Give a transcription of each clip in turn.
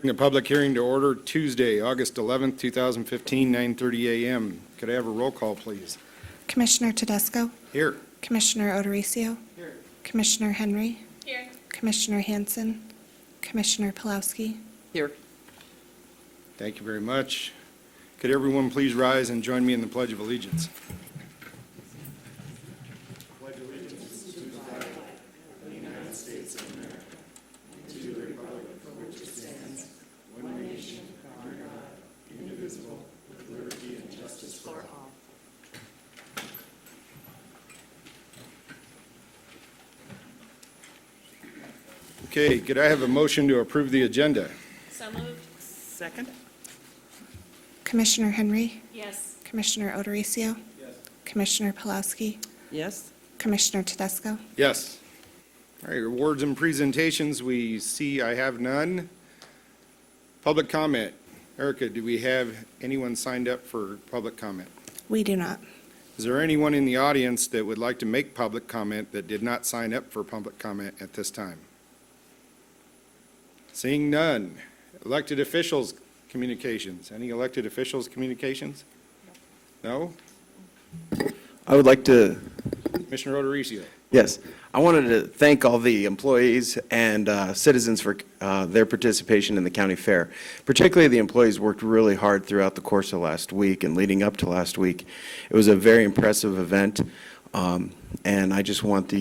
The public hearing to order Tuesday, August 11th, 2015, 9:30 a.m. Could I have a roll call, please? Commissioner Tedesco, Here. Commissioner O'Dorisio, Here. Commissioner Henry, Here. Commissioner Hanson, Commissioner Pulowski. Here. Thank you very much. Could everyone please rise and join me in the Pledge of Allegiance? Okay, could I have a motion to approve the agenda? So moved. Second? Commissioner Henry, Yes. Commissioner O'Dorisio, Commissioner Pulowski, Yes. Commissioner Tedesco. Yes. All right, awards and presentations, we see I have none. Public comment. Erica, do we have anyone signed up for public comment? We do not. Is there anyone in the audience that would like to make public comment that did not sign up for public comment at this time? Seeing none. Elected officials communications. Any elected officials communications? No? I would like to, Commissioner O'Dorisio. yes, I wanted to thank all the employees and citizens for their participation in the county fair. Particularly the employees worked really hard throughout the course of last week and leading up to last week. It was a very impressive event, and I just want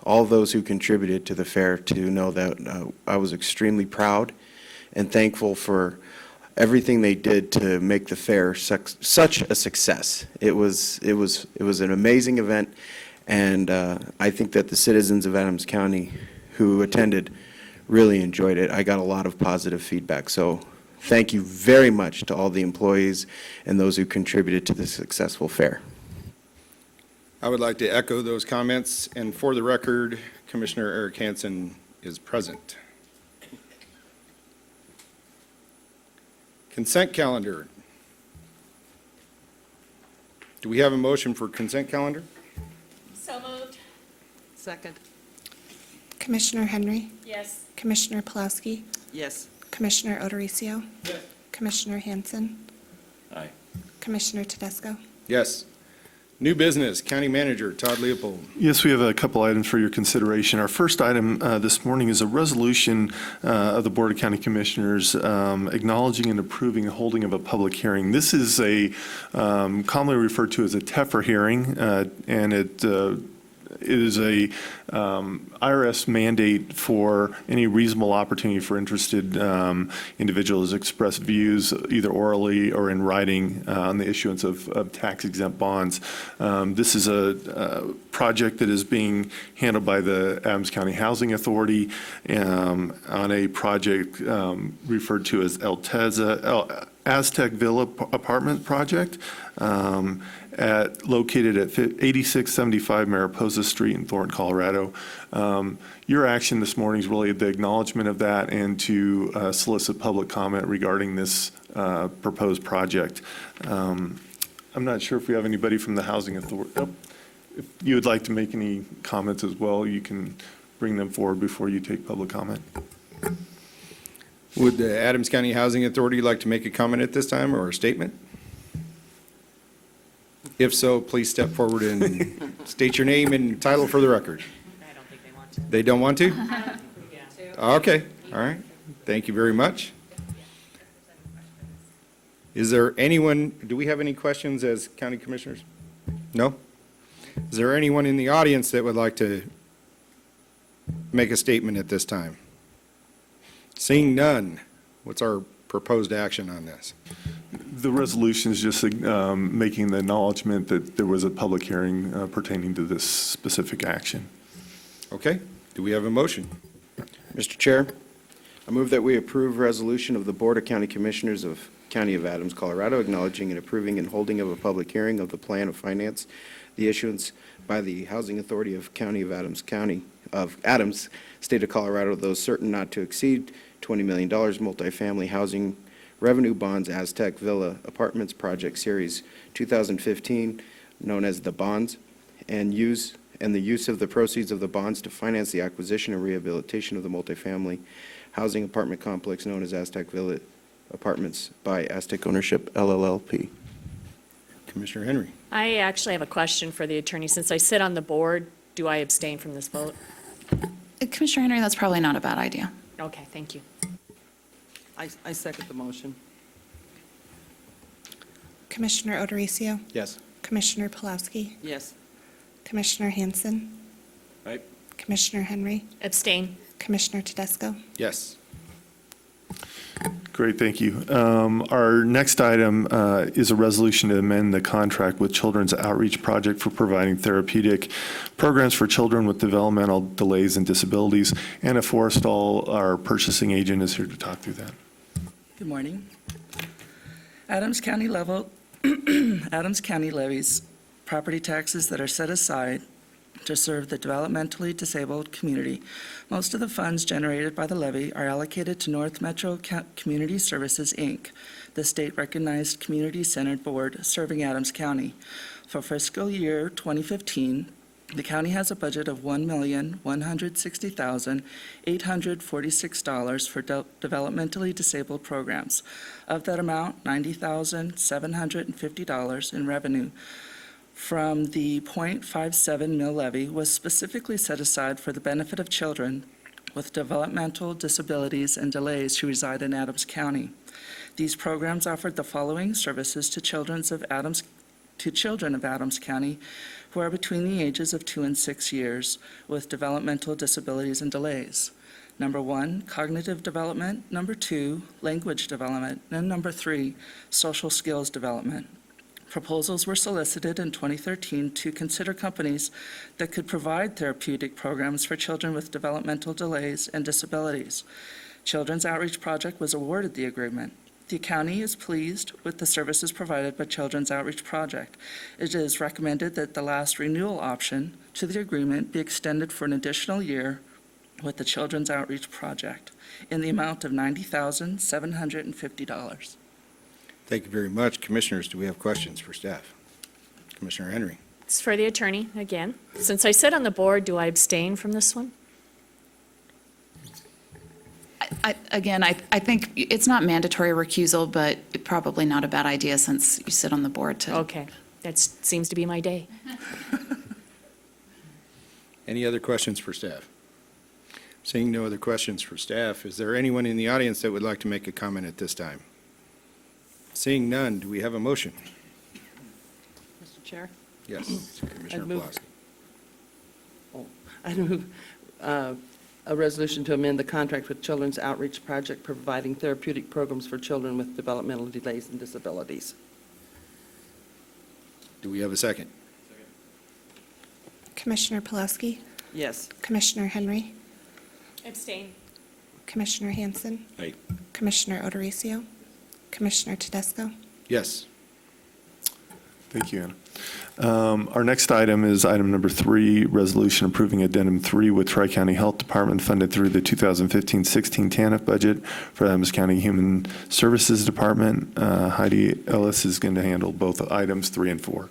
all those who contributed to the fair to know that I was extremely proud and thankful for everything they did to make the fair such a success. It was an amazing event, and I think that the citizens of Adams County who attended really enjoyed it. I got a lot of positive feedback, so thank you very much to all the employees and those who contributed to the successful fair. I would like to echo those comments, and for the record, Commissioner Eric Hansen is present. Consent calendar. Do we have a motion for consent calendar? So moved. Second? Commissioner Henry, Yes. Commissioner Pulowski, Yes. Commissioner O'Dorisio, Commissioner Hanson, Aye. Commissioner Tedesco. Yes. New business, County Manager Todd Leopold. Yes, we have a couple items for your consideration. Our first item this morning is a resolution of the Board of County Commissioners acknowledging and approving the holding of a public hearing. This is a commonly referred to as a TEFRA hearing, and it is a IRS mandate for any reasonable opportunity for interested individuals to express views either orally or in writing on the issuance of tax-exempt bonds. This is a project that is being handled by the Adams County Housing Authority on a project referred to as Aztec Villa Apartment Project. Located at 8675 Mariposa Street in Thornton, Colorado. Your action this morning is really the acknowledgement of that and to solicit public comment regarding this proposed project. I'm not sure if we have anybody from the Housing Authority. Oh, if you would like to make any comments as well, you can bring them forward before you take public comment. Would the Adams County Housing Authority like to make a comment at this time or a statement? If so, please step forward and state your name and title for the record. I don't think they want to. They don't want to? Yeah. Okay, all right. Thank you very much. Is there anyone, do we have any questions as county commissioners? No? Is there anyone in the audience that would like to make a statement at this time? Seeing none, what's our proposed action on this? The resolution is just making the acknowledgement that there was a public hearing pertaining to this specific action. Okay, do we have a motion? Mr. Chair, I move that we approve resolution of the Board of County Commissioners of County of Adams, Colorado, acknowledging and approving and holding of a public hearing of the plan of finance, the issuance by the Housing Authority of County of Adams, State of Colorado, those certain not to exceed $20 million multifamily housing revenue bonds, Aztec Villa Apartments Project Series 2015, known as the bonds, and the use of the proceeds of the bonds to finance the acquisition and rehabilitation of the multifamily housing apartment complex known as Aztec Village Apartments by Aztec Ownership LLLP. Commissioner Henry. I actually have a question for the attorney. Since I sit on the board, do I abstain from this vote? Commissioner Henry, that's probably not a bad idea. Okay, thank you. I second the motion. Commissioner Odericio, Yes. Commissioner Pulaski, Yes. Commissioner Hanson, Right. Commissioner Henry, Abstain. Commissioner Tedesco. Yes. Great, thank you. Our next item is a resolution to amend the contract with Children's Outreach Project for providing therapeutic programs for children with developmental delays and disabilities. Anna Forrestal, our purchasing agent, is here to talk through that. Good morning. Adams County levies property taxes that are set aside to serve the developmentally disabled community. Most of the funds generated by the levy are allocated to North Metro Community Services, Inc., the state-recognized community-centered board serving Adams County. For fiscal year 2015, the county has a budget of $1,160,846 for developmentally disabled programs. Of that amount, $90,750 in revenue from the .57 mil levy was specifically set aside for the benefit of children with developmental disabilities and delays who reside in Adams County. These programs offered the following services to children of Adams County who are between the ages of 2 and 6 years with developmental disabilities and delays. Number 1, cognitive development. Number 2, language development. And number 3, social skills development. Proposals were solicited in 2013 to consider companies that could provide therapeutic programs for children with developmental delays and disabilities. Children's Outreach Project was awarded the agreement. The county is pleased with the services provided by Children's Outreach Project. It is recommended that the last renewal option to the agreement be extended for an additional year with the Children's Outreach Project in the amount of $90,750. Thank you very much. Commissioners, do we have questions for staff? Commissioner Henry. It's for the attorney again. Since I sit on the board, do I abstain from this one? I think it's not mandatory recusal, but probably not a bad idea since you sit on the board to. Okay, that seems to be my day. Any other questions for staff? Seeing no other questions for staff, is there anyone in the audience that would like to make a comment at this time? Seeing none, do we have a motion? Mr. Chair, Yes, Commissioner move- Pulaski. I move a resolution to amend the contract with Children's Outreach Project providing therapeutic programs for children with developmental delays and disabilities. Do we have a second? Commissioner Pulaski, Yes. Commissioner Henry, Abstain. Commissioner Hanson, Aye. Commissioner Odericio, Commissioner Tedesco. Yes. Thank you, Anna. Our next item is item number 3, resolution approving addendum 3 with Tri-County Health Department funded through the 2015-16 TANF budget for Adams County Human Services Department. Heidi Ellis is going to handle both items 3 and 4.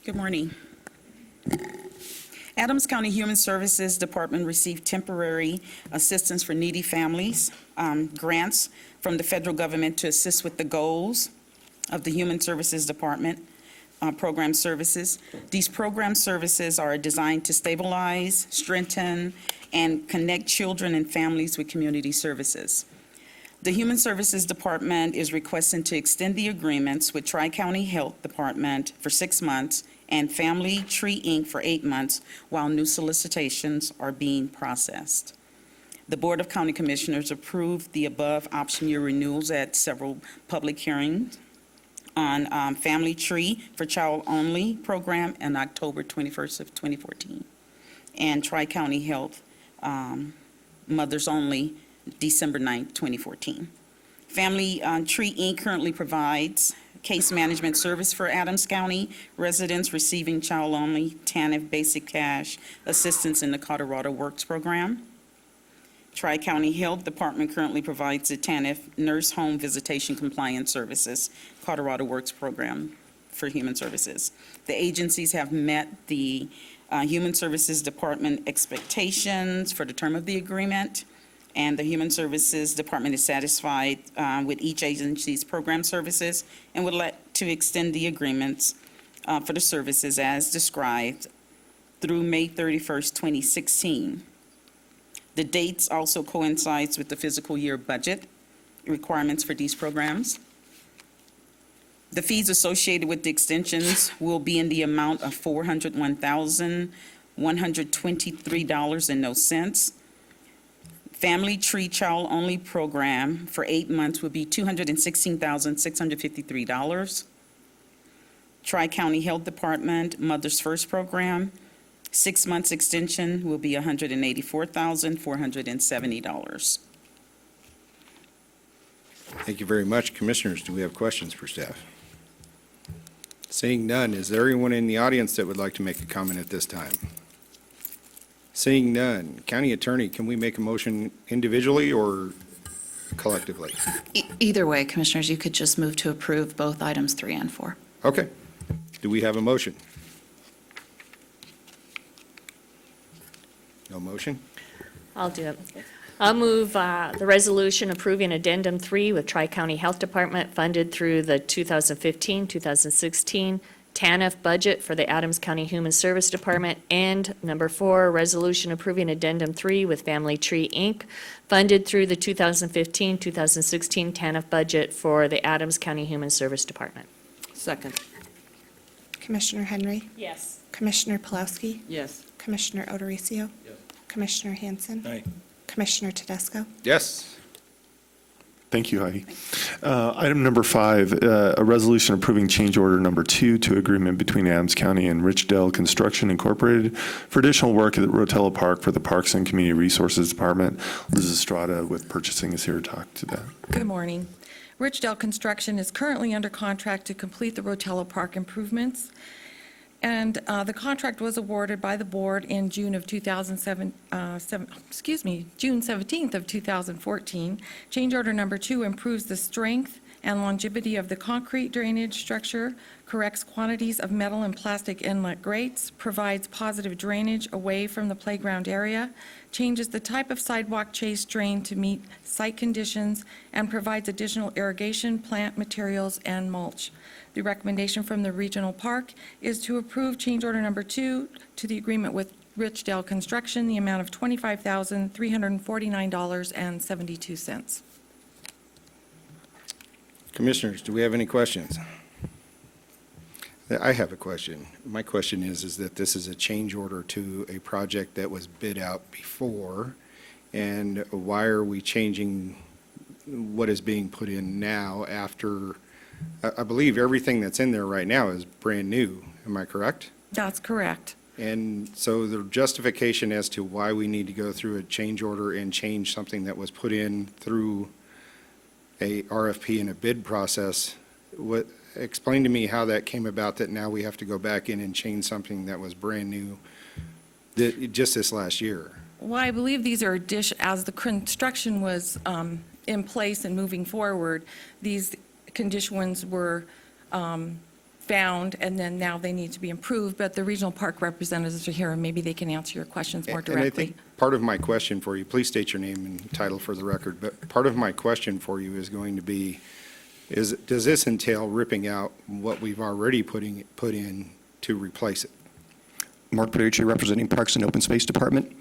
Good morning. Adams County Human Services Department received temporary assistance for needy families, grants from the federal government to assist with the goals of the Human Services Department program services. These program services are designed to stabilize, strengthen, and connect children and families with community services. The Human Services Department is requesting to extend the agreements with Tri-County Health Department for 6 months and Family Tree, Inc. for 8 months while new solicitations are being processed. The Board of County Commissioners approved the above option year renewals at several public hearings on Family Tree for Child Only program on October 21st of 2014, and Tri-County Health Mothers Only December 9th, 2014. Family Tree, Inc. currently provides case management service for Adams County residents receiving Child Only TANF basic cash assistance in the Colorado Works program. Tri-County Health Department currently provides the TANF Nurse Home Visitation Compliance Services, Colorado Works program for human services. The agencies have met the Human Services Department expectations for the term of the agreement, and the Human Services Department is satisfied with each agency's program services and would like to extend the agreements for the services as described through May 31st, 2016. The dates also coincides with the fiscal year budget requirements for these programs. The fees associated with the extensions will be in the amount of $401,123.00. Family Tree Child Only Program for 8 months will be $216,653. Tri-County Health Department Mother's First Program, 6 months extension will be $184,470. Thank you very much. Commissioners, do we have questions for staff? Seeing none, is there anyone in the audience that would like to make a comment at this time? Seeing none, County Attorney, can we make a motion individually or collectively? Either way, Commissioners, you could just move to approve both items 3 and 4. Okay. Do we have a motion? No motion? I'll do it. I'll move the resolution approving Addendum 3 with Tri-County Health Department funded through the 2015-2016 TANF budget for the Adams County Human Service Department, and number 4, resolution approving Addendum 3 with Family Tree, Inc., funded through the 2015-2016 TANF budget for the Adams County Human Service Department. Second. Commissioner Henry, Yes. Commissioner Pulaski, Yes. Commissioner O'Dorisio, Commissioner Hanson, Aye. Commissioner Tedesco. Yes. Thank you, Heidi. Item number 5, a resolution approving change order number 2 to agreement between Adams County and Richdale Construction Incorporated for additional work at Rotella Park for the Parks and Community Resources Department. Liz Estrada with purchasing is here to talk to that. Good morning. Richdale Construction is currently under contract to complete the Rotella Park improvements, and the contract was awarded by the board in June 17th of 2014. Change order number 2 improves the strength and longevity of the concrete drainage structure, corrects quantities of metal and plastic inlet grates, provides positive drainage away from the playground area, changes the type of sidewalk chase drain to meet site conditions, and provides additional irrigation, plant materials, and mulch. The recommendation from the regional park is to approve change order number 2 to the agreement with Richdale Construction, the amount of $25,349.72. Commissioners, do we have any questions? I have a question. My question is that this is a change order to a project that was bid out before, and why are we changing what is being put in now after, I believe everything that's in there right now is brand new, am I correct? That's correct. And so the justification as to why we need to go through a change order and change something that was put in through a RFP and a bid process, explain to me how that came about, that now we have to go back in and change something that was brand new just this last year? Well, I believe these are as the construction was in place and moving forward, these conditions were found, and then now they need to be improved, but the regional park representatives are here, and maybe they can answer your questions more And I directly. think part of my question for you, please state your name and title for the record, but part of my question for you is going to be, does this entail ripping out what we've already put in to replace it? Mark Paducci, representing Parks and Open Space Department,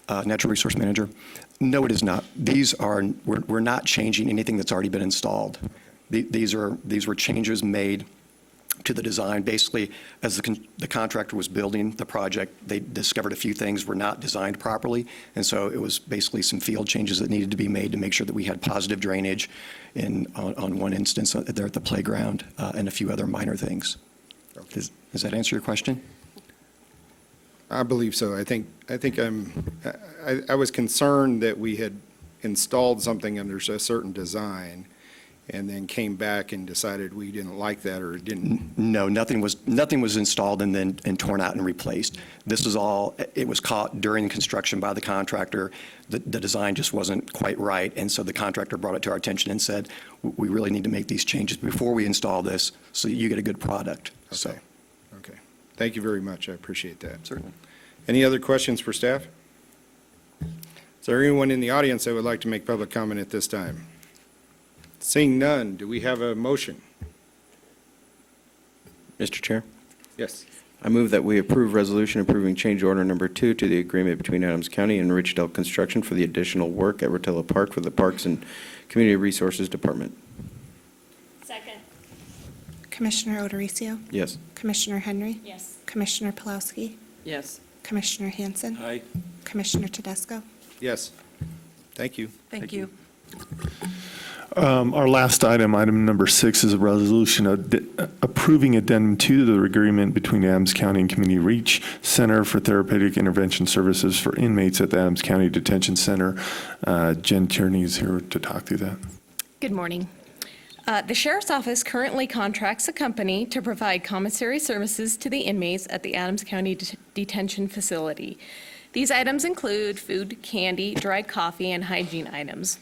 Natural Resource Manager. No, it is not. We're not changing anything that's already been installed. These were changes made to the design. Basically, as the contractor was building the project, they discovered a few things were not designed properly, and so it was basically some field changes that needed to be made to make sure that we had positive drainage on one instance there at the playground, and a few other minor things. Does that answer your question? I believe so. I was concerned that we had installed something under a certain design and then came back and decided we didn't like that or didn't. No, nothing was installed and torn out and replaced. This is all, it was caught during construction by the contractor. The design just wasn't quite right, and so the contractor brought it to our attention and said, we really need to make these changes before we install this so that you get a good product. So, Okay. Thank you very much. I appreciate that. certainly. Any other questions for staff? Is there anyone in the audience that would like to make public comment at this time? Seeing none, do we have a motion? Mr. Chair, Yes. I move that we approve resolution approving change order number 2 to the agreement between Adams County and Richdale Construction for the additional work at Rotella Park for the Parks and Community Resources Department. Second. Commissioner O'Dorisio? Yes. Commissioner Henry? Yes. Commissioner Pulaski? Yes. Commissioner Hanson? Aye. Commissioner Tedesco? Yes. Thank you. Thank you. Our last item, item number 6, is a resolution approving addendum 2 to the agreement between Adams County and Community Reach Center for Therapeutic Intervention Services for inmates at the Adams County Detention Center. Jen Tierney is here to talk through that. Good morning. The Sheriff's Office currently contracts a company to provide commissary services to the inmates at the Adams County Detention Facility. These items include food, candy, dried coffee, and hygiene items,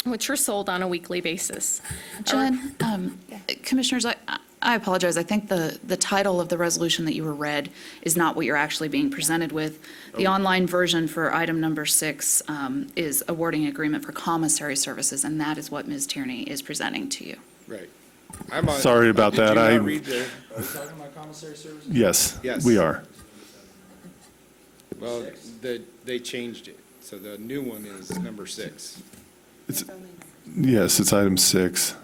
which are sold on a weekly basis. Jen, Commissioners, I apologize. I think the title of the resolution that you were read is not what you're actually being presented with. The online version for item number 6 is awarding agreement for commissary services, and that is what Ms. Tierney is presenting to you. Right. Sorry about that. Did you I- not read the, Are we talking about commissary services? Yes, Yes. we are. well, they changed it, so the new one is number 6. Yes, it's item 6.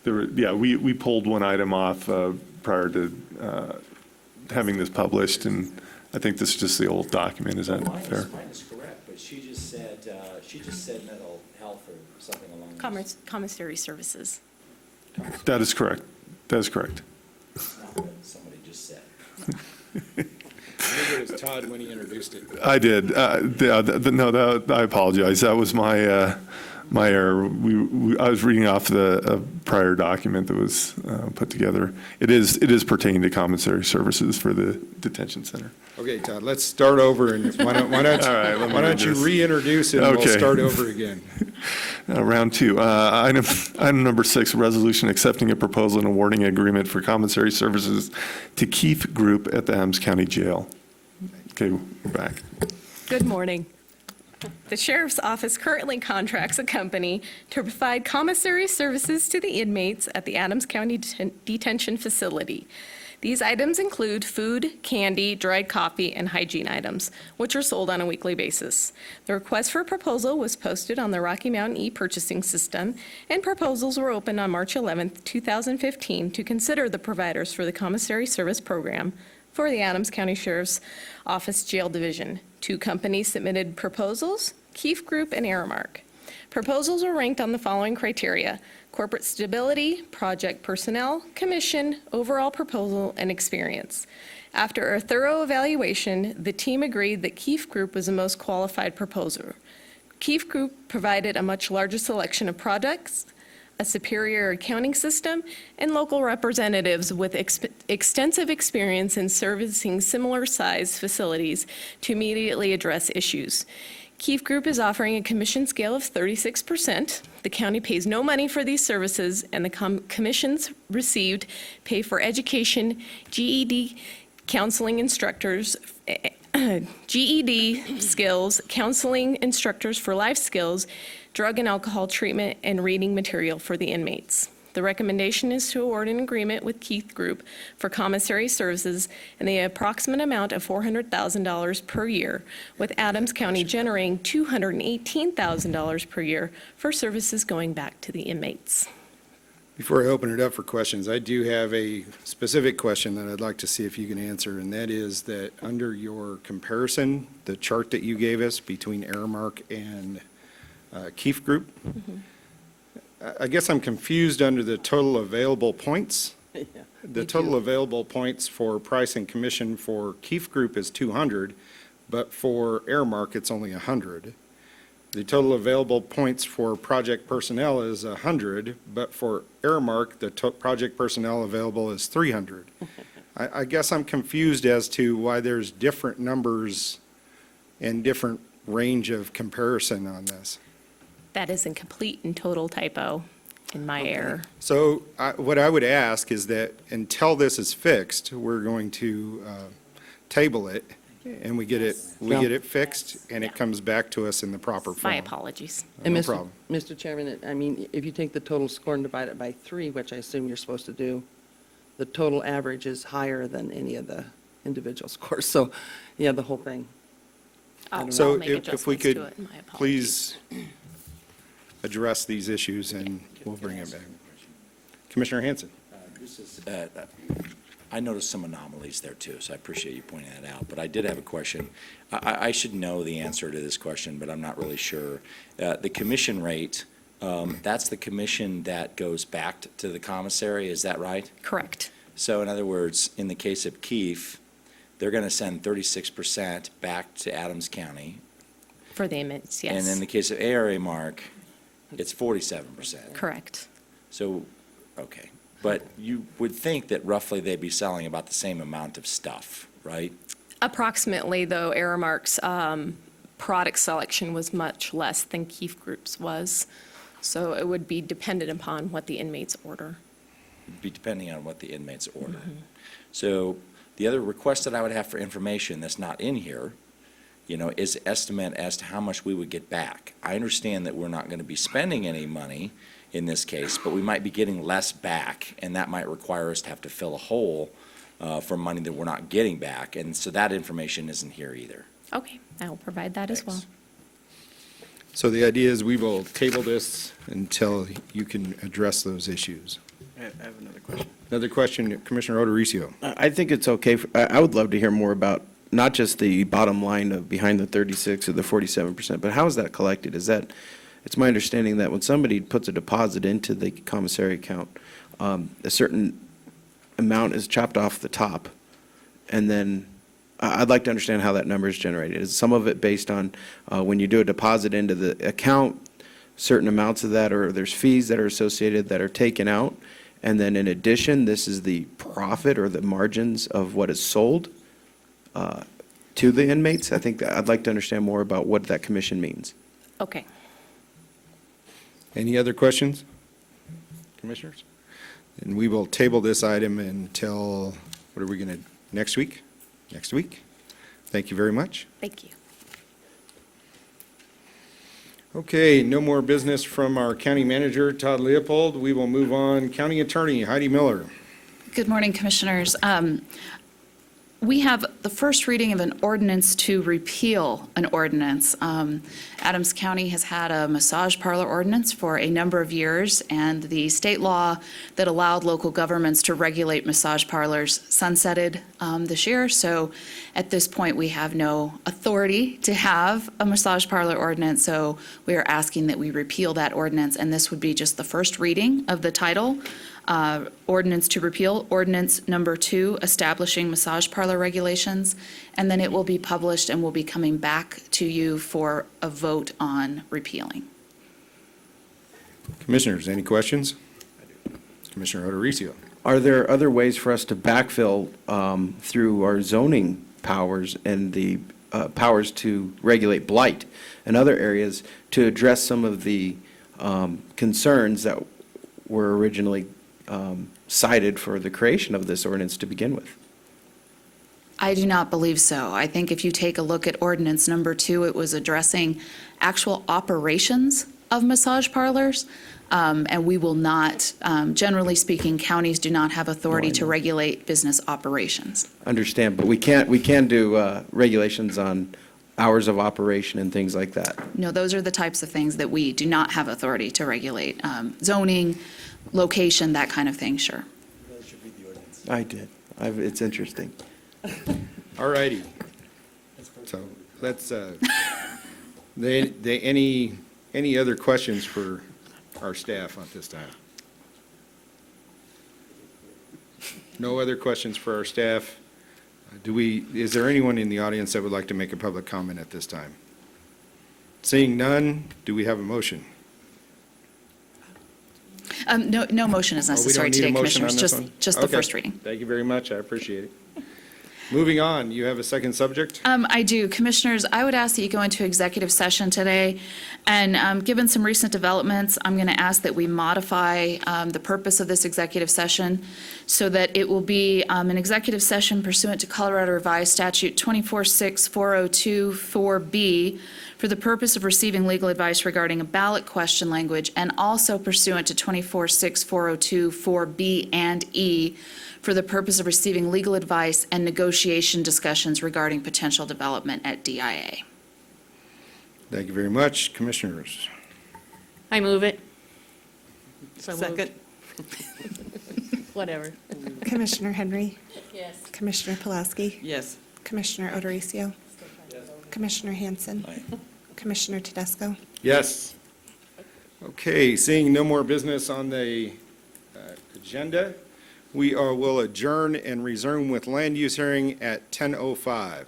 We pulled one item off prior to having this published, and I think this is just the old document. Is that fair? Mine is correct, but she just said mental health or something along those. Commissary services. That is correct. That is correct. That's not what somebody just said. I think it was Todd when he introduced it. I did. I apologize. That was my error. I was reading off the prior document that was put together. It is pertaining to commissary services for the detention center. Okay, Todd, let's start over, and why don't All right, let me why don't read you this. reintroduce it, and we'll Okay. start over again. Round 2. Item number 6, resolution accepting a proposal and awarding an agreement for commissary services to Keefe Group at the Adams County Jail. Okay, we're back. Good morning. The Sheriff's Office currently contracts a company to provide commissary services to the inmates at the Adams County Detention Facility. These items include food, candy, dried coffee, and hygiene items, which are sold on a weekly basis. The request for proposal was posted on the Rocky Mountain e-purchasing system, and proposals were opened on March 11th, 2015, to consider the providers for the commissary service program for the Adams County Sheriff's Office Jail Division. 2 companies submitted proposals, Keefe Group and Aramark. Proposals were ranked on the following criteria: corporate stability, project personnel, commission, overall proposal, and experience. After a thorough evaluation, the team agreed that Keefe Group was the most qualified proposer. Keefe Group provided a much larger selection of products, a superior accounting system, and local representatives with extensive experience in servicing similar-sized facilities to immediately address issues. Keefe Group is offering a commission scale of 36%. The county pays no money for these services, and the commissions received pay for education, GED, counseling instructors, GED skills, counseling instructors for life skills, drug and alcohol treatment, and reading material for the inmates. The recommendation is to award an agreement with Keefe Group for commissary services in the approximate amount of $400,000 per year, with Adams County generating $218,000 per year for services going back to the inmates. Before I open it up for questions, I do have a specific question that I'd like to see if you can answer, and that is that under your comparison, the chart that you gave us between Aramark and Keefe Group, I guess I'm confused under the total available points. The total available points for price and commission for Keefe Group is 200, but for Aramark, it's only 100. The total available points for project personnel is 100, but for Aramark, the project personnel available is 300. I guess I'm confused as to why there's different numbers and different range of comparison on this. That is a complete and total typo in my error. So what I would ask is that until this is fixed, we're going to table it and we get it fixed, and it comes back to us in the proper form. My apologies. No problem. Mr. Chairman, I mean, if you take the total score and divide it by 3, which I assume you're supposed to do, the total average is higher than any of the individual scores. So, yeah, the whole thing. So I'll make if we adjustments to could, it. My apologies. please address these issues, and we'll bring it back. Commissioner Hanson? This is, I noticed some anomalies there too, so I appreciate you pointing that out. But I did have a question. I should know the answer to this question, but I'm not really sure. The commission rate, that's the commission that goes back to the commissary, is that right? Correct. So in other words, in the case of Keefe, they're going to send 36% back to Adams County. For the inmates, And in yes. the case of ARA Mark, it's 47%. Correct. So, okay. But you would think that roughly they'd be selling about the same amount of stuff, right? Approximately, though, Aramark's product selection was much less than Keefe Group's was. So it would be dependent upon what the inmates order. Be depending on what the inmates order. So the other request that I would have for information that's not in here, is estimate as to how much we would get back. I understand that we're not going to be spending any money in this case, but we might be getting less back, and that might require us to have to fill a hole for money that we're not getting back. And so that information isn't here either. Okay, I will provide that as well. Thanks. So the idea is we will table this until you can address those issues. I have another question. Another question, Commissioner Odericio. I think it's okay, I would love to hear more about not just the bottom line of behind the 36 or the 47%, but how is that collected? It's my understanding that when somebody puts a deposit into the commissary account, a certain amount is chopped off the top, and then I'd like to understand how that number is generated. Is some of it based on when you do a deposit into the account, certain amounts of that, or there's fees that are associated that are taken out, and then in addition, this is the profit or the margins of what is sold to the inmates? I think I'd like to understand more about what that commission means. Okay. Any other questions, Commissioners? And we will table this item until, what are we going to, next week? Next week? Thank you very much. Thank you. Okay, no more business from our county manager, Todd Leopold. We will move on. County Attorney Heidi Miller. Good morning, Commissioners. We have the first reading of an ordinance to repeal an ordinance. Adams County has had a massage parlor ordinance for a number of years, and the state law that allowed local governments to regulate massage parlors sunsetted this year. So at this point, we have no authority to have a massage parlor ordinance, so we are asking that we repeal that ordinance, and this would be just the first reading of the title. Ordinance to repeal, ordinance number 2, establishing massage parlor regulations, and then it will be published and will be coming back to you for a vote on repealing. Commissioners, any questions? Commissioner Odericio. Are there other ways for us to backfill through our zoning powers and the powers to regulate blight and other areas to address some of the concerns that were originally cited for the creation of this ordinance to begin with? I do not believe so. I think if you take a look at ordinance number 2, it was addressing actual operations of massage parlors, and we will not, generally speaking, counties do not have authority to regulate business operations. Understand, but we can do regulations on hours of operation and things like that. No, those are the types of things that we do not have authority to regulate. Zoning, location, that kind of thing, sure. I did. It's interesting. All righty. So let's, any other questions for our staff at this time? No other questions for our staff? Is there anyone in the audience that would like to make a public comment at this time? Seeing none, do we have a motion? No motion is Oh, we don't necessary need a today, motion on Commissioners, this one? just the Okay. first reading. Thank you very much, I appreciate it. Moving on, you have a second subject? I do. Commissioners, I would ask that you go into executive session today, and given some recent developments, I'm going to ask that we modify the purpose of this executive session so that it will be an executive session pursuant to Colorado Revised Statute 246402-4B for the purpose of receiving legal advice regarding a ballot question language, and also pursuant to 246402-4B and E for the purpose of receiving legal advice and negotiation discussions regarding potential development at DIA. Thank you very much, Commissioners. I move it. So moved. Second. Whatever. Commissioner Henry, Yes. Commissioner Pulaski, Yes. Commissioner Odericio, Commissioner Hanson, Aye. Commissioner Tedesco. Yes. Okay, seeing no more business on the agenda, we will adjourn and resume with land use hearing at 10:05.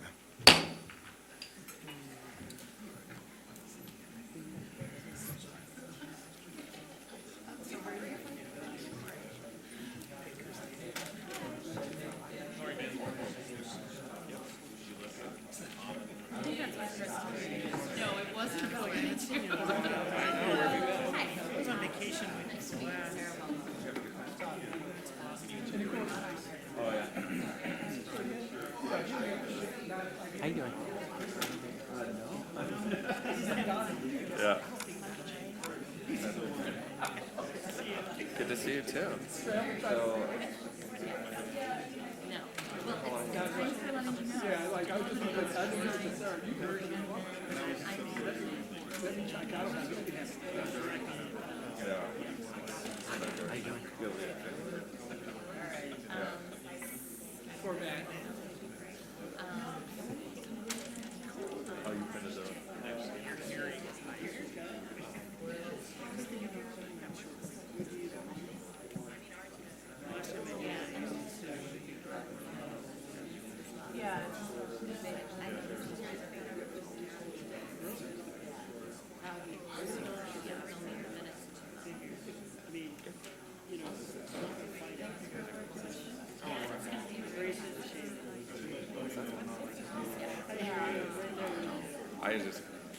Good to see you too.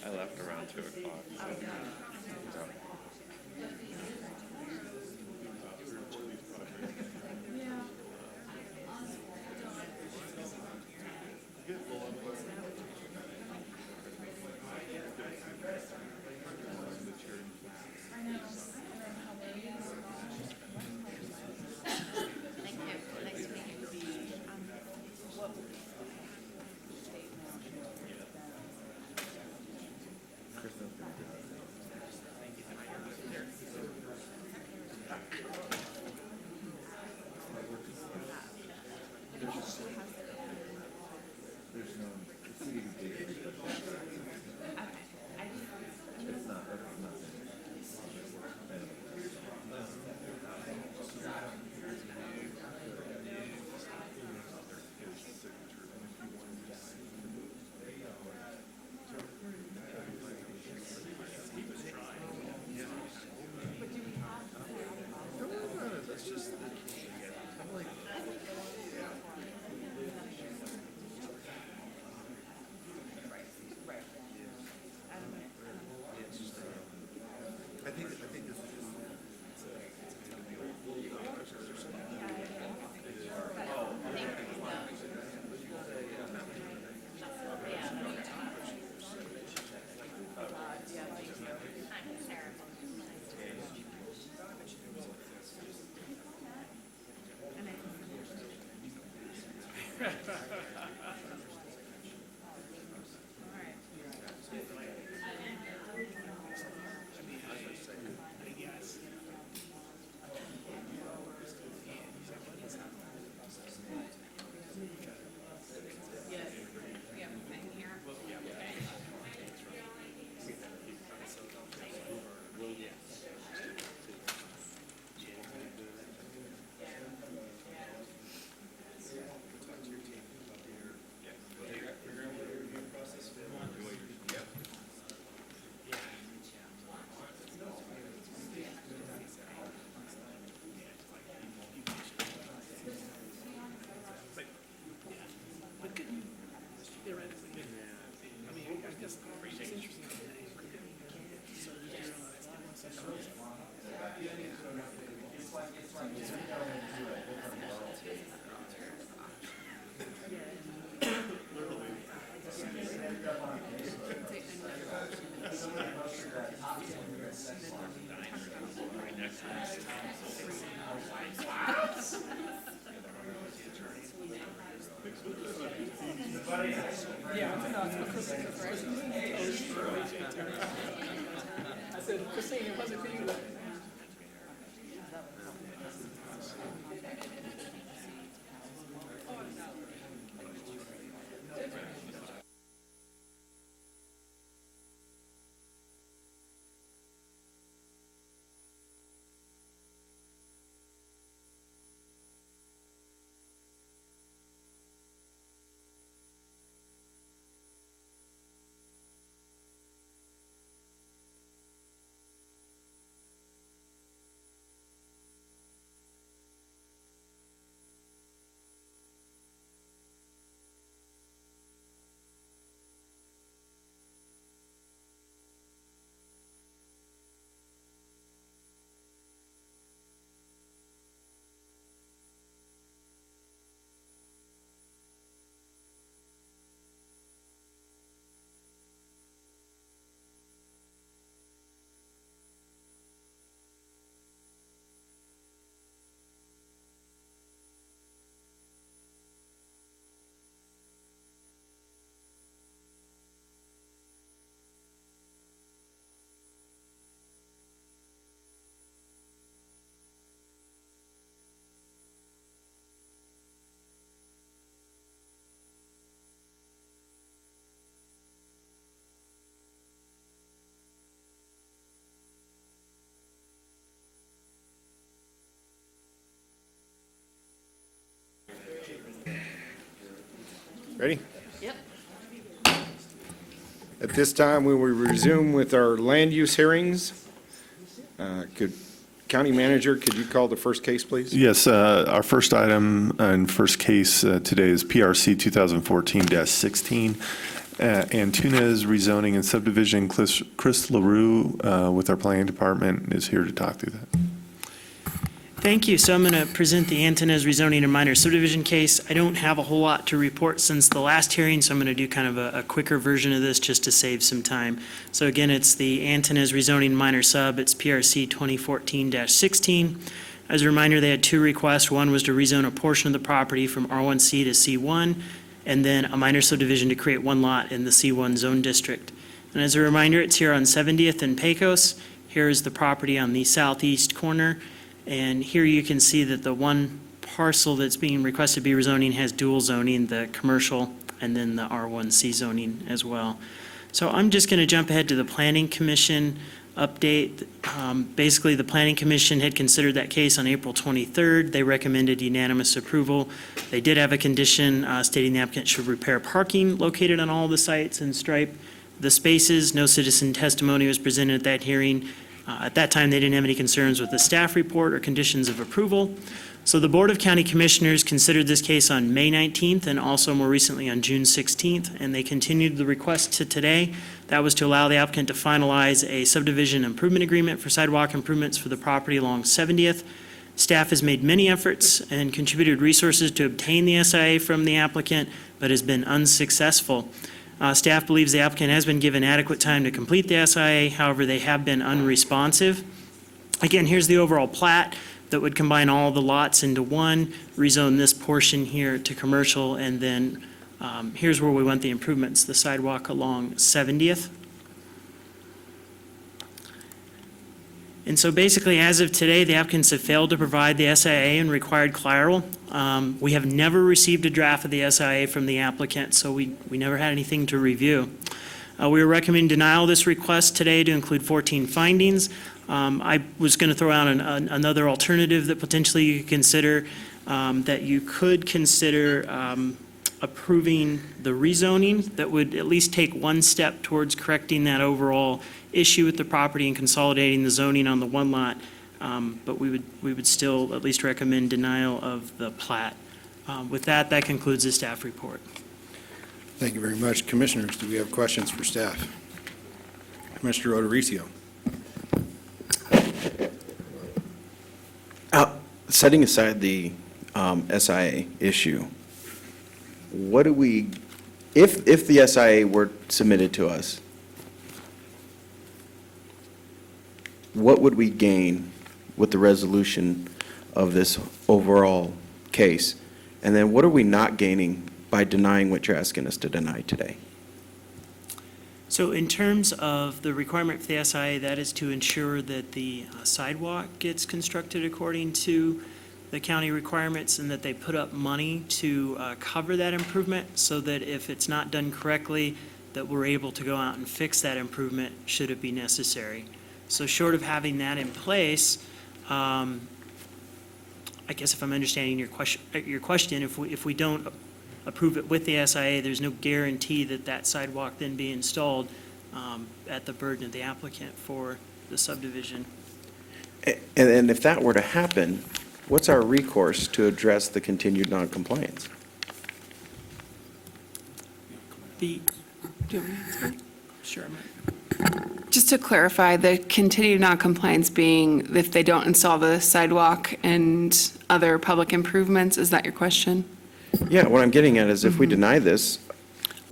I left around 2 o'clock. So. Ready? Yep. At this time, we will resume with our land use hearings. County Manager, could you call the first case, please? Yes, our first item and first case today is PRC 2014-16. Antunez rezoning and subdivision. Chris LaRue with our planning department is here to talk through that. Thank you. So I'm going to present the Antunez rezoning and minor subdivision case. I don't have a whole lot to report since the last hearing, so I'm going to do kind of a quicker version of this just to save some time. So again, it's the Antunez rezoning minor sub. It's PRC 2014-16. As a reminder, they had two requests. One was to rezone a portion of the property from R1C to C1, and then a minor subdivision to create one lot in the C1 zone district. And as a reminder, it's here on 70th and Pecos. Here is the property on the southeast corner. And here you can see that the one parcel that's being requested to be rezoning has dual zoning, the commercial and then the R1C zoning as well. So I'm just going to jump ahead to the Planning Commission update. Basically, the Planning Commission had considered that case on April 23rd. They recommended unanimous approval. They did have a condition stating the applicant should repair parking located on all the sites and stripe the spaces. No citizen testimony was presented at that hearing. At that time, they didn't have any concerns with the staff report or conditions of approval. So the Board of County Commissioners considered this case on May 19th and also more recently on June 16th, and they continued the request to today. That was to allow the applicant to finalize a subdivision improvement agreement for sidewalk improvements for the property along 70th. Staff has made many efforts and contributed resources to obtain the SIA from the applicant, but has been unsuccessful. Staff believes the applicant has been given adequate time to complete the SIA, however, they have been unresponsive. Again, here's the overall plat that would combine all the lots into one, rezone this portion here to commercial, and then here's where we want the improvements, the sidewalk along 70th. And so basically, as of today, the applicants have failed to provide the SIA and required collateral. We have never received a draft of the SIA from the applicant, so we never had anything to review. We are recommending denial of this request today to include 14 findings. I was going to throw out another alternative that potentially you could consider, that you could consider approving the rezoning that would at least take one step towards correcting that overall issue with the property and consolidating the zoning on the one lot. But we would still at least recommend denial of the plat. With that, that concludes the staff report. Thank you very much. Commissioners, do we have questions for staff? Commissioner O'Dorisio. Setting aside the SIA issue, what do we, if the SIA were submitted to us, what would we gain with the resolution of this overall case? And then what are we not gaining by denying what you're asking us to deny today? So in terms of the requirement for the SIA, that is to ensure that the sidewalk gets constructed according to the county requirements and that they put up money to cover that improvement so that if it's not done correctly, that we're able to go out and fix that improvement should it be necessary. So short of having that in place, I guess if I'm understanding your question, if we don't approve it with the SIA, there's no guarantee that that sidewalk then be installed at the burden of the applicant for the subdivision. And if that were to happen, what's our recourse to address the continued noncompliance? The, sure, I'm Just to clarify, the continued noncompliance being if they don't install the sidewalk and other public improvements, is that your question? Yeah, what I'm getting at is if we deny this,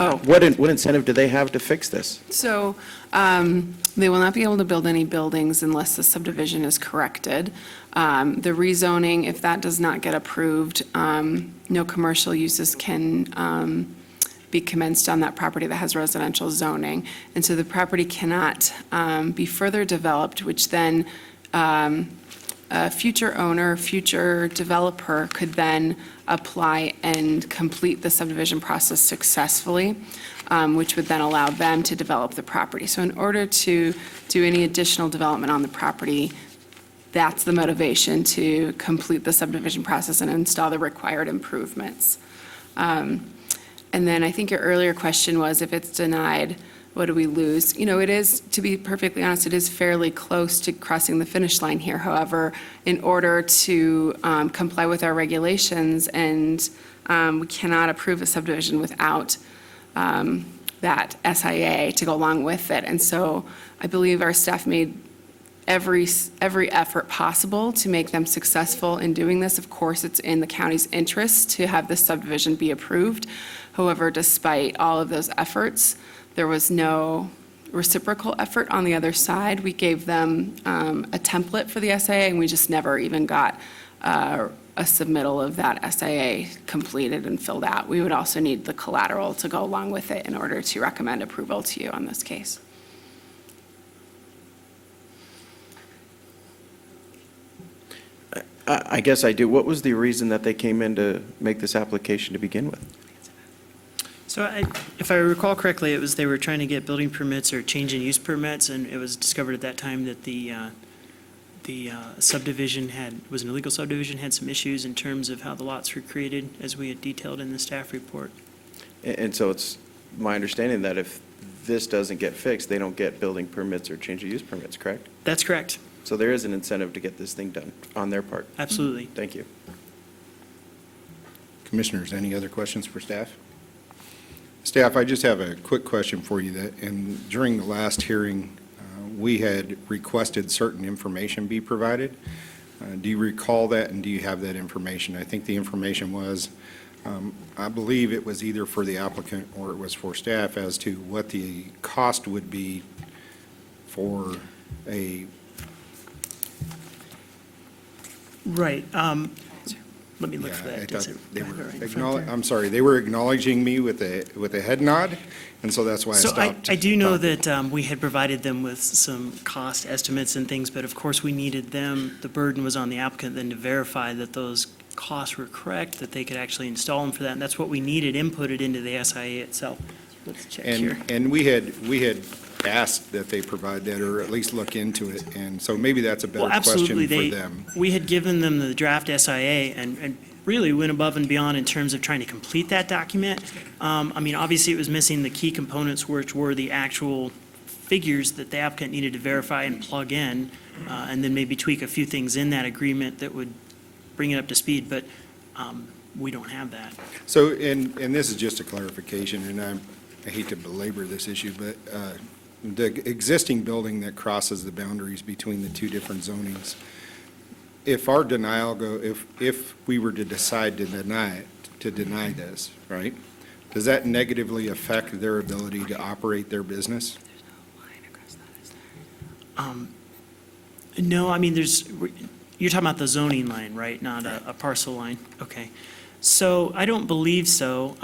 Oh. what incentive do they have to fix this? So they will not be able to build any buildings unless the subdivision is corrected. The rezoning, if that does not get approved, no commercial uses can be commenced on that property that has residential zoning. And so the property cannot be further developed, which then a future owner, future developer could then apply and complete the subdivision process successfully, which would then allow them to develop the property. So in order to do any additional development on the property, that's the motivation to complete the subdivision process and install the required improvements. And then I think your earlier question was if it's denied, what do we lose? You know, it is, to be perfectly honest, it is fairly close to crossing the finish line here. However, in order to comply with our regulations, and we cannot approve a subdivision without that SIA to go along with it. And so I believe our staff made every effort possible to make them successful in doing this. Of course, it's in the county's interest to have this subdivision be approved. However, despite all of those efforts, there was no reciprocal effort on the other side. We gave them a template for the SIA, and we just never even got a submittal of that SIA completed and filled out. We would also need the collateral to go along with it in order to recommend approval to you on this case. I guess I do. What was the reason that they came in to make this application to begin with? So if I recall correctly, it was they were trying to get building permits or change in use permits, and it was discovered at that time that the subdivision was an illegal subdivision, had some issues in terms of how the lots were created, as we had detailed in the staff report. And so it's my understanding that if this doesn't get fixed, they don't get building permits or change of use permits, correct? That's correct. So there is an incentive to get this thing done on their part. Absolutely. Thank you. Commissioners, any other questions for staff? Staff, I just have a quick question for you. During the last hearing, we had requested certain information be provided. Do you recall that, and do you have that information? I think the information was, I believe it was either for the applicant or it was for staff as to what the cost would be for a. Right. Let me look for Yeah, I that. thought Does it they have it were right in front there? I'm sorry, they were acknowledging me with a head nod, and so that's why I So stopped. I do know talking. that we had provided them with some cost estimates and things, but of course, we needed them, the burden was on the applicant then to verify that those costs were correct, that they could actually install them for that, and that's what we needed inputted into the SIA itself. Let's check here. And we had asked that they provide that, or at least look into it, and so maybe that's a better Well, question absolutely. for them. We had given them the draft SIA and really went above and beyond in terms of trying to complete that document. I mean, obviously, it was missing the key components, which were the actual figures that the applicant needed to verify and plug in, and then maybe tweak a few things in that agreement that would bring it up to speed, but we don't have that. So, and this is just a clarification, and I hate to belabor this issue, but the existing building that crosses the boundaries between the two different zonings, if our denial if we were to decide to deny this, right, does that negatively affect their ability to operate their business? No, I mean, you're talking about the zoning line, right, not a parcel line? Okay. So I don't believe so.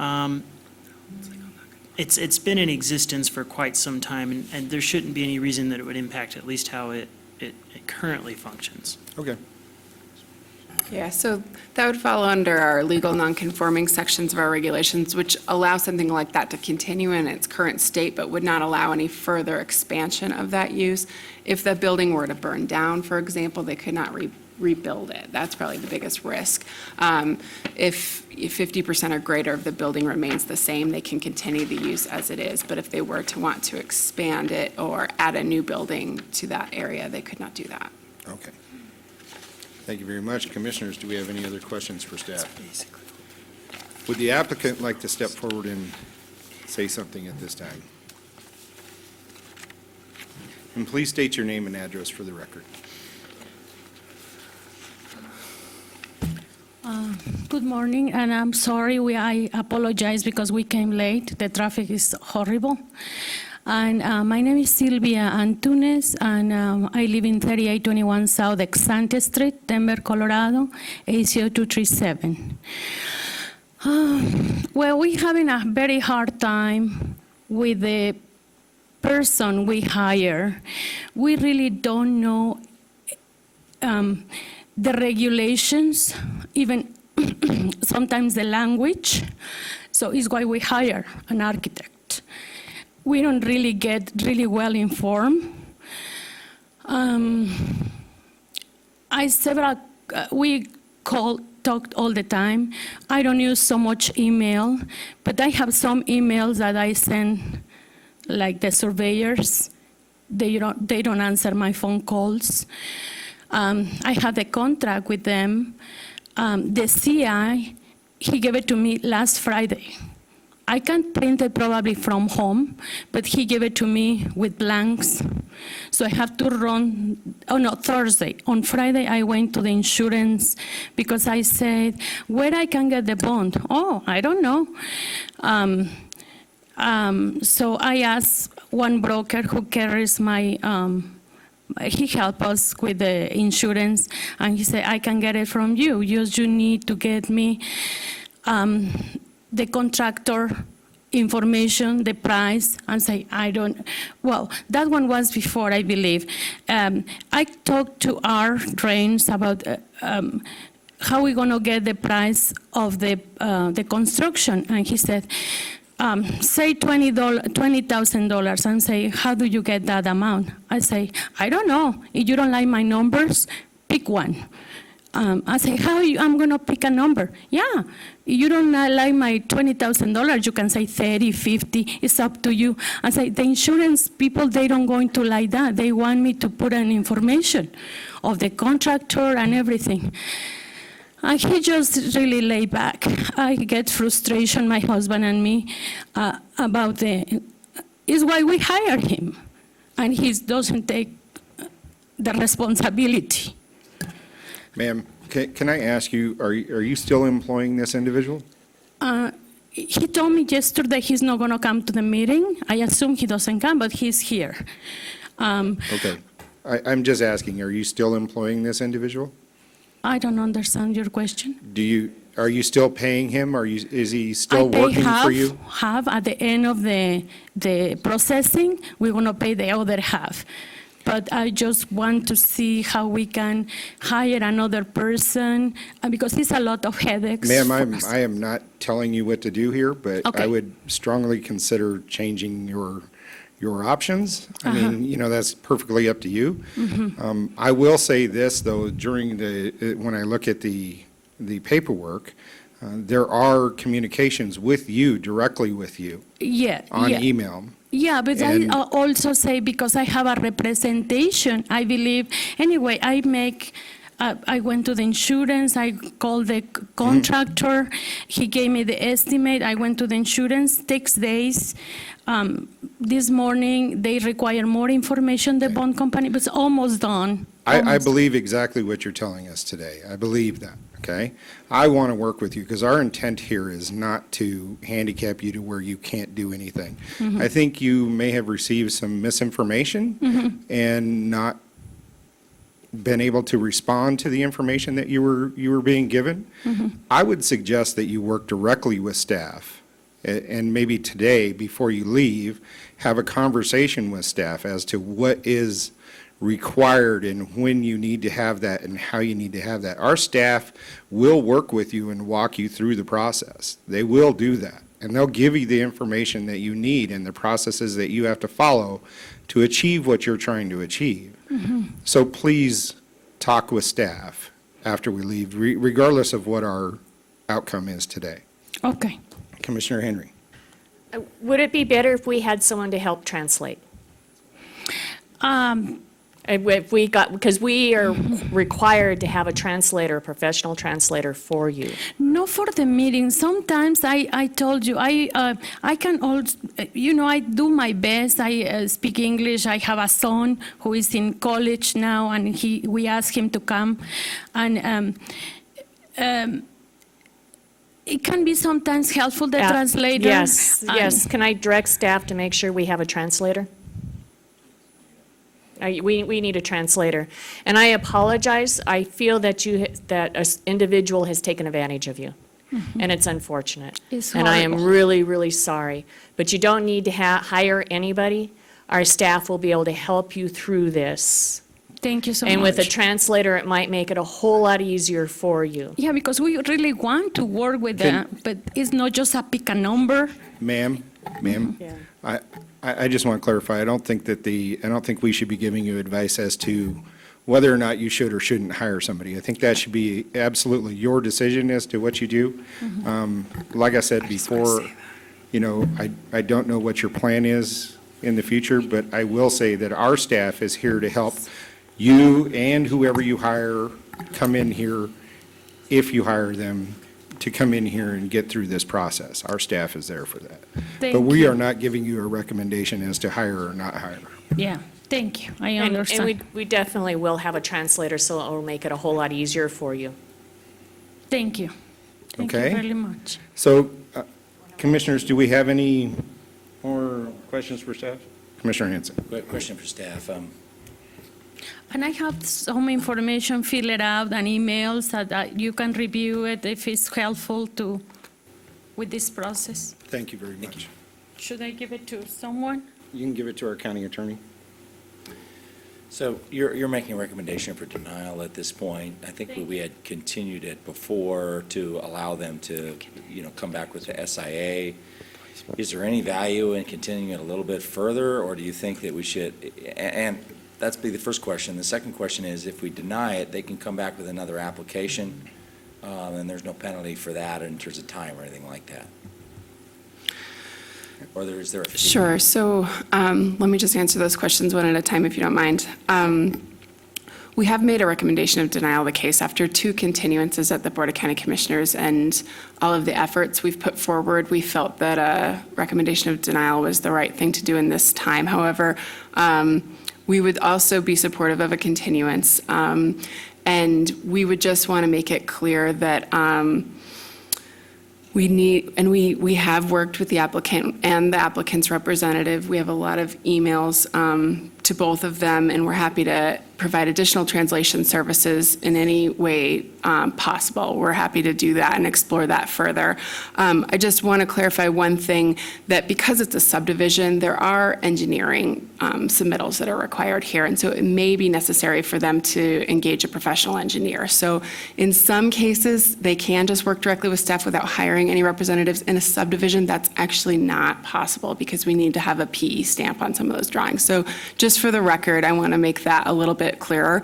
It's been in existence for quite some time, and there shouldn't be any reason that it would impact at least how it currently functions. Okay. Yeah, so that would fall under our legal nonconforming sections of our regulations, which allow something like that to continue in its current state, but would not allow any further expansion of that use. If the building were to burn down, for example, they could not rebuild it. That's probably the biggest risk. If 50% or greater of the building remains the same, they can continue the use as it is. But if they were to want to expand it or add a new building to that area, they could not do that. Okay. Thank you very much. Commissioners, do we have any other questions for staff? Would the applicant like to step forward and say something at this time? And please state your name and address for the record. Good morning, and I'm sorry, I apologize because we came late. The traffic is horrible. And my name is Silvia Antunes, and I live in 3821 South Exante Street, Denver, Colorado, 80237. Well, we're having a very hard time with the person we hire. We really don't know the regulations, even sometimes the language. So it's why we hire an architect. We don't really get really well informed. We talked all the time. I don't use so much email, but I have some emails that I send, like the surveyors. They don't answer my phone calls. I have a contract with them. The CI, he gave it to me last Friday. I can print it probably from home, but he gave it to me with blanks. So I have to run, Thursday. On Friday, I went to the insurance because I said, where I can get the bond? Oh, I don't know. So I asked one broker who carries my, he helped us with the insurance, and he said, I can get it from you. You need to get me the contractor information, the price, and say, that one was before, I believe. I talked to our drains about how we're gonna get the price of the construction, and he said, say $20,000, and say, how do you get that amount? I say, I don't know. If you don't like my numbers, pick one. I say, I'm going to pick a number. Yeah, you don't like my $20,000, you can say 30, 50, it's up to you. I say, the insurance people, they don't going to like that. They want me to put an information of the contractor and everything. And he just really lay back. I get frustration, my husband and me, about is why we hire him. And he doesn't take the responsibility. Ma'am, can I ask you, are you still employing this individual? He told me yesterday he's not going to come to the meeting. I assume he doesn't come, but he's here. Okay. I'm just asking, are you still employing this individual? I don't understand your question. Are you still paying him? Is he still working for you? Half at the end of the processing, we're going to pay the other half. But I just want to see how we can hire another person, because it's a lot of headaches. Ma'am, I am not telling you what to do here, but I would strongly consider changing your options. I mean, that's perfectly up to you. I will say this, though, when I look at the paperwork, there are communications directly with you. On email. Yeah, but I also say, because I have a representation, I believe, anyway, I went to the insurance, I called the contractor, he gave me the estimate, I went to the insurance, 6 days. This morning, they require more information, the bond company, but it's almost done. I believe exactly what you're telling us today. I believe that, okay? I want to work with you because our intent here is not to handicap you to where you can't do anything. I think you may have received some misinformation and not been able to respond to the information that you were being given, I would suggest that you work directly with staff, and maybe today, before you leave, have a conversation with staff as to what is required and when you need to have that and how you need to have that. Our staff will work with you and walk you through the process. They will do that, and they'll give you the information that you need and the processes that you have to follow to achieve what you're trying to achieve. So please talk with staff after we leave, regardless of what our outcome is today. Okay. Commissioner Henry. Would it be better if we had someone to help translate? If we got, because we are required to have a translator, a professional translator for you. Not for the meeting. Sometimes I told you, I can also, I do my best. I speak English. I have a son who is in college now, and we asked him to come. And it can be sometimes helpful, the translator. Yes, yes. Can I direct staff to make sure we have a translator? We need a translator. And I apologize. I feel that that an individual has taken advantage of you. And it's unfortunate. It's And I am horrible. really, really sorry. But you don't need to hire anybody. Our staff will be able to help you through this. Thank you so much. And with a translator, it might make it a whole lot easier for you. Yeah, because we really want to work with Can- them, but it's not just a pick a number. Ma'am, Yeah. I just want to clarify, I don't think we should be giving you advice as to whether or not you should or shouldn't hire somebody. I think that should be absolutely your decision as to what you do. Like I said before, I don't know what your plan is in the future, but I will say that our staff is here to help you and whoever you hire come in here, if you hire them, to come in here and get through this process. Our staff is there for that. But we are not giving you a recommendation as to hire or not hire. Yeah, thank you. I And understand. we definitely will have a translator, so it will make it a whole lot easier for you. Thank you. Thank you Okay. very much. So, Commissioners, do we have any more questions for staff? Commissioner Hanson. Quick question for staff. And I have some information, fill it out, and emails so that you can review it if it's helpful with this process. Thank you very much. Should I give it to someone? You can give it to our county attorney. So you're making a recommendation for denial at this point. I think we had continued it before to allow them to, come back with the SIA. Is there any value in continuing it a little bit further, or do you think that we should, and that's be the first question. The second question is, if we deny it, they can come back with another application, and there's no penalty for that in terms of time or anything like that? Or is there a fee? Sure. So let me just answer those questions one at a time, if you don't mind. We have made a recommendation of denial of the case after 2 continuances at the Board of County Commissioners, and all of the efforts we've put forward, we felt that a recommendation of denial was the right thing to do in this time. However, we would also be supportive of a continuance, and we would just want to make it clear that we need, and we have worked with the applicant and the applicant's representative. We have a lot of emails to both of them, and we're happy to provide additional translation services in any way possible. We're happy to do that and explore that further. I just want to clarify one thing, that because it's a subdivision, there are engineering submittals that are required here, and so it may be necessary for them to engage a professional engineer. So in some cases, they can just work directly with staff without hiring any representatives. In a subdivision, that's actually not possible because we need to have a PE stamp on some of those drawings. So just for the record, I want to make that a little bit clearer.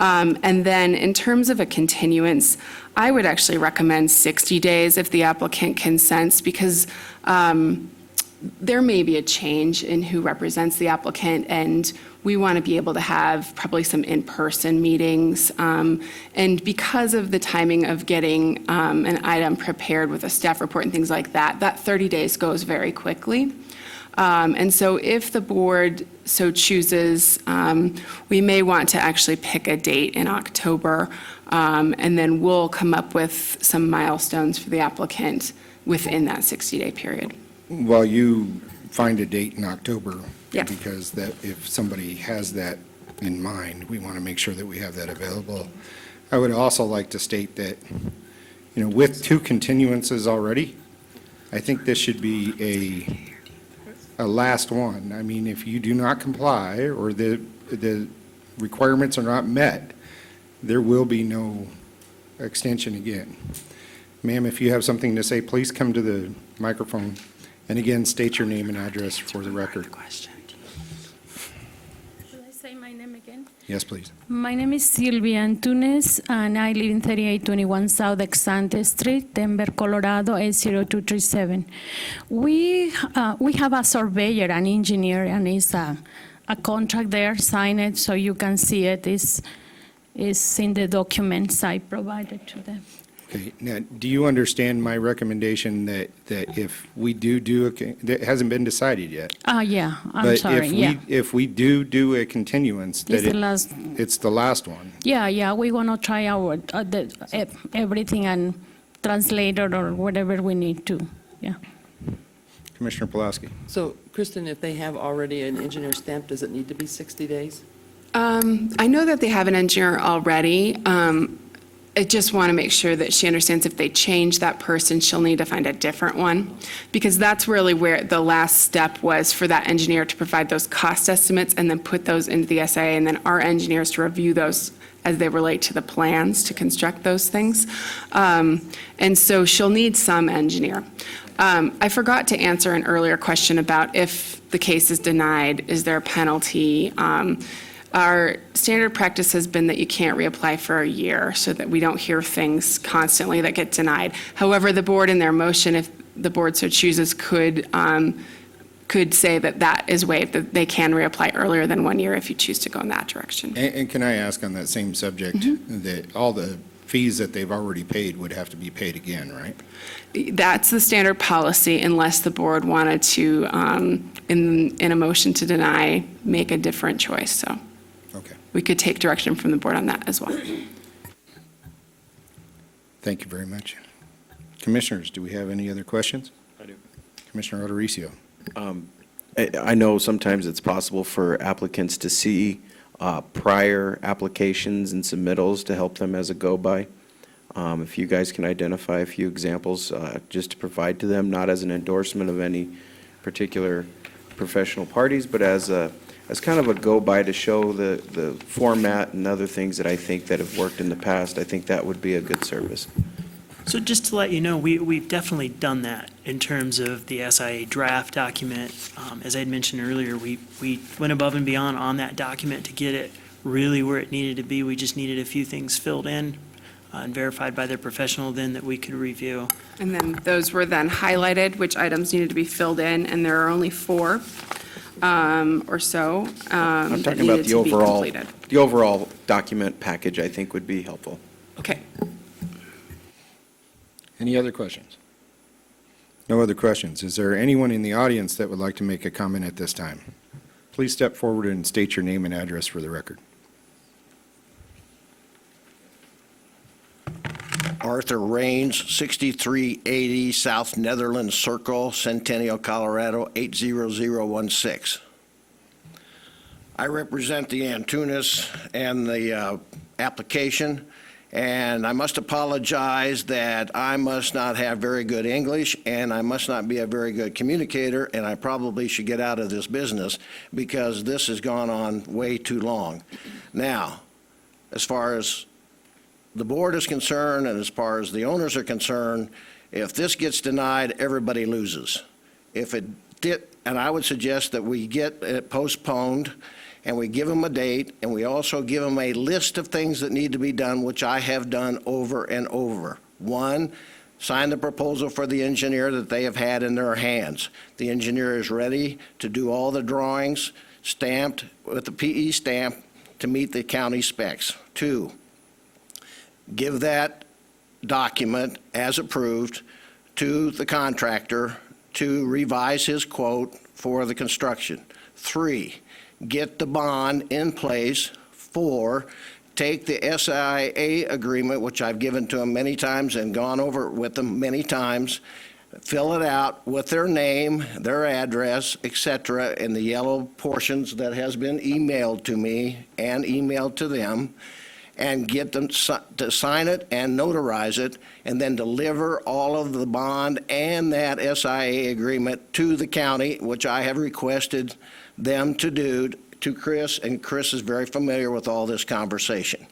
And then in terms of a continuance, I would actually recommend 60 days if the applicant consents, because there may be a change in who represents the applicant, and we want to be able to have probably some in-person meetings. And because of the timing of getting an item prepared with a staff report and things like that, that 30 days goes very quickly. And so if the board so chooses, we may want to actually pick a date in October, and then we'll come up with some milestones for the applicant within that 60-day period. Well, you find a date in October. Yeah. Because that, if somebody has that in mind. We want to make sure that we have that available. I would also like to state that, with 2 continuances already, I think this should be a last one. I mean, if you do not comply or the requirements are not met, there will be no extension again. Ma'am, if you have something to say, please come to the microphone. And again, state your name and address for the record. Should I say my name again? Yes, please. My name is Silvia Antunes, and I live in 3821 South Exante Street, Denver, Colorado, 80237. We have a surveyor, an engineer, and it's a contract there, sign it so you can see it. It's in the documents I provided to them. Okay, now, do you understand my recommendation that if we do that hasn't been decided yet? Yeah, I'm sorry, yeah. But if we do a continuance, that It's the last, it's the last one. yeah, we're gonna try our, everything and translate it or whatever we need to, yeah. Commissioner Pulaski. So, Kristen, if they have already an engineer stamp, does it need to be 60 days? I know that they have an engineer already. I just want to make sure that she understands if they change that person, she'll need to find a different one. Because that's really where the last step was for that engineer to provide those cost estimates and then put those into the SIA, and then our engineers to review those as they relate to the plans to construct those things. And so she'll need some engineer. I forgot to answer an earlier question about if the case is denied, is there a penalty? Our standard practice has been that you can't reapply for a year so that we don't hear things constantly that get denied. However, the board in their motion, if the board so chooses, could say that that is waived, that they can reapply earlier than 1 year if you choose to go in that direction. And can I ask on that same subject, that all the fees that they've already paid would have to be paid again, right? That's the standard policy unless the board wanted to, in a motion to deny, make a different choice, so. Okay. We could take direction from the board on that as well. Thank you very much. Commissioners, do we have any other questions? I do. Commissioner Odorizio. I know sometimes it's possible for applicants to see prior applications and submittals to help them as a go-by. If you guys can identify a few examples, just to provide to them, not as an endorsement of any particular professional parties, but as kind of a go-by to show the format and other things that I think that have worked in the past, I think that would be a good service. So just to let you know, we've definitely done that in terms of the SIA draft document. As I had mentioned earlier, we went above and beyond on that document to get it really where it needed to be. We just needed a few things filled in and verified by their professional then that we could review. And then those were then highlighted, which items needed to be filled in, and there are only 4 or so I'm that talking about needed to be completed. the overall document package, I think would be helpful. Okay. Any other questions? No other questions. Is there anyone in the audience that would like to make a comment at this time? Please step forward and state your name and address for the record. Arthur Raines, 6380 South Netherlands Circle, Centennial, Colorado, 80016. I represent the Antunes and the application, and I must apologize that I must not have very good English, and I must not be a very good communicator, and I probably should get out of this business because this has gone on way too long. Now, as far as the board is concerned, and as far as the owners are concerned, if this gets denied, everybody loses. If it did, and I would suggest that we get it postponed, and we give them a date, and we also give them a list of things that need to be done, which I have done over and over. 1, sign the proposal for the engineer that they have had in their hands. The engineer is ready to do all the drawings, stamped with the PE stamp to meet the county specs. 2, give that document as approved to the contractor to revise his quote for the construction. 3, get the bond in place. 4, take the SIA agreement, which I've given to him many times and gone over with them many times, fill it out with their name, their address, et cetera, in the yellow portions that has been emailed to me and emailed to them, and get them to sign it and notarize it, and then deliver all of the bond and that SIA agreement to the county, which I have requested them to do to Chris, and Chris is very familiar with all this conversation.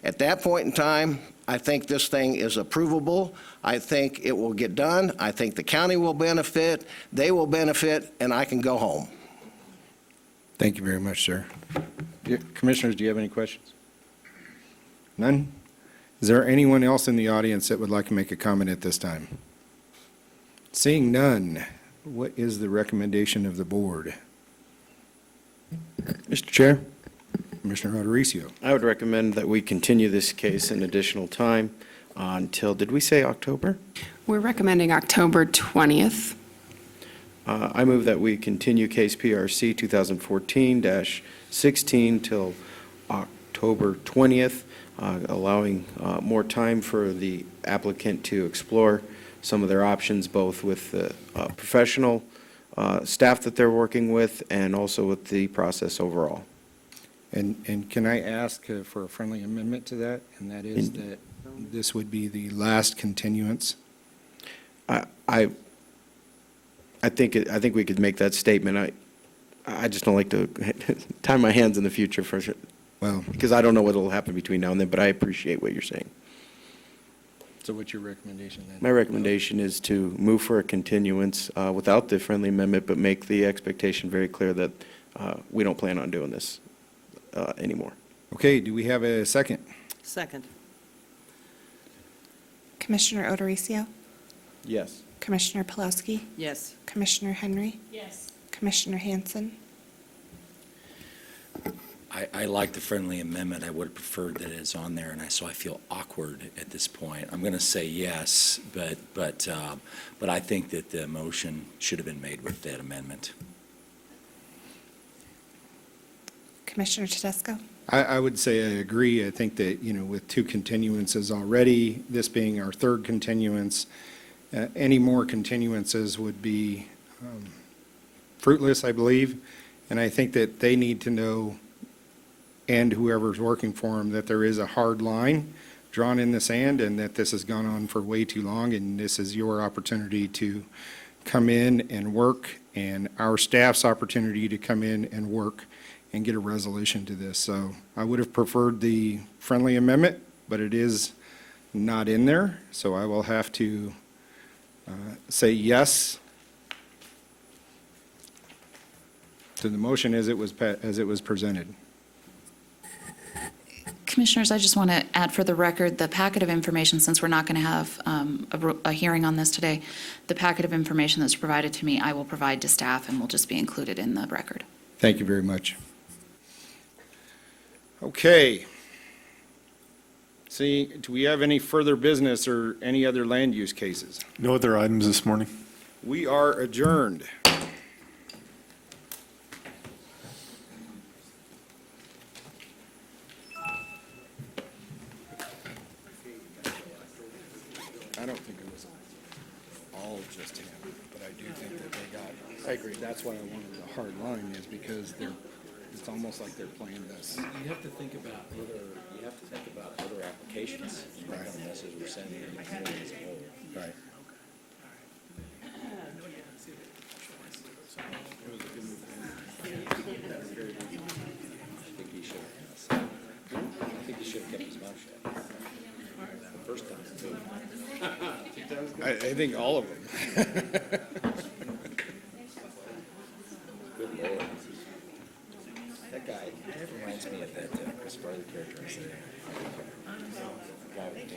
At that point in time, I think this thing is approvable. I think it will get done. I think the county will benefit, they will benefit, and I can go home. Thank you very much, sir. Commissioners, do you have any questions? None? Is there anyone else in the audience that would like to make a comment at this time? Seeing none, what is the recommendation of the board? Mr. Chair? Commissioner O'Dorisio. I would recommend that we continue this case an additional time until, did we say October? We're recommending October 20th. I move that we continue case PRC 2014-16 till October 20th, allowing more time for the applicant to explore some of their options, both with the professional staff that they're working with and also with the process overall. And can I ask for a friendly amendment to that? And that is that this would be the last continuance? I think we could make that statement. I just don't like to tie my hands in the future for sure. Well, because I don't know what will happen between now and then, but I appreciate what you're saying. so what's your recommendation then? My recommendation is to move for a continuance without the friendly amendment, but make the expectation very clear that we don't plan on doing this anymore. Okay, do we have a second? Second. Commissioner O'Dorisio? Yes. Commissioner Pulaski? Yes. Commissioner Henry? Yes. Commissioner Hanson? I like the friendly amendment. I would have preferred that it's on there, and so I feel awkward at this point. I'm going to say yes, but I think that the motion should have been made with that amendment. Commissioner Tedesco? I would say I agree. I think that, with two continuances already, this being our third continuance, any more continuances would be fruitless, I believe. And I think that they need to know, and whoever's working for them, that there is a hard line drawn in the sand and that this has gone on for way too long, and this is your opportunity to come in and work, and our staff's opportunity to come in and work and get a resolution to this. So I would have preferred the friendly amendment, but it is not in there, so I will have to say yes to the motion as it was presented. Commissioners, I just want to add for the record, the packet of information, since we're not going to have a hearing on this today, the packet of information that's provided to me, I will provide to staff and will just be included in the record. Thank you very much. Okay. See, do we have any further business or any other land use cases? No other items this morning? We are adjourned. I don't think it was all just him, but I do think that they got, I agree, that's why I wanted the hard line, is because it's almost like they're playing this. You have to think about other applications. Right. The message we're sending to the community as a whole. Right. I think he should have kept his mouth shut. The first time. I think all of them. Good Lord. That guy reminds me of that Chris Farley character. I said, guy with the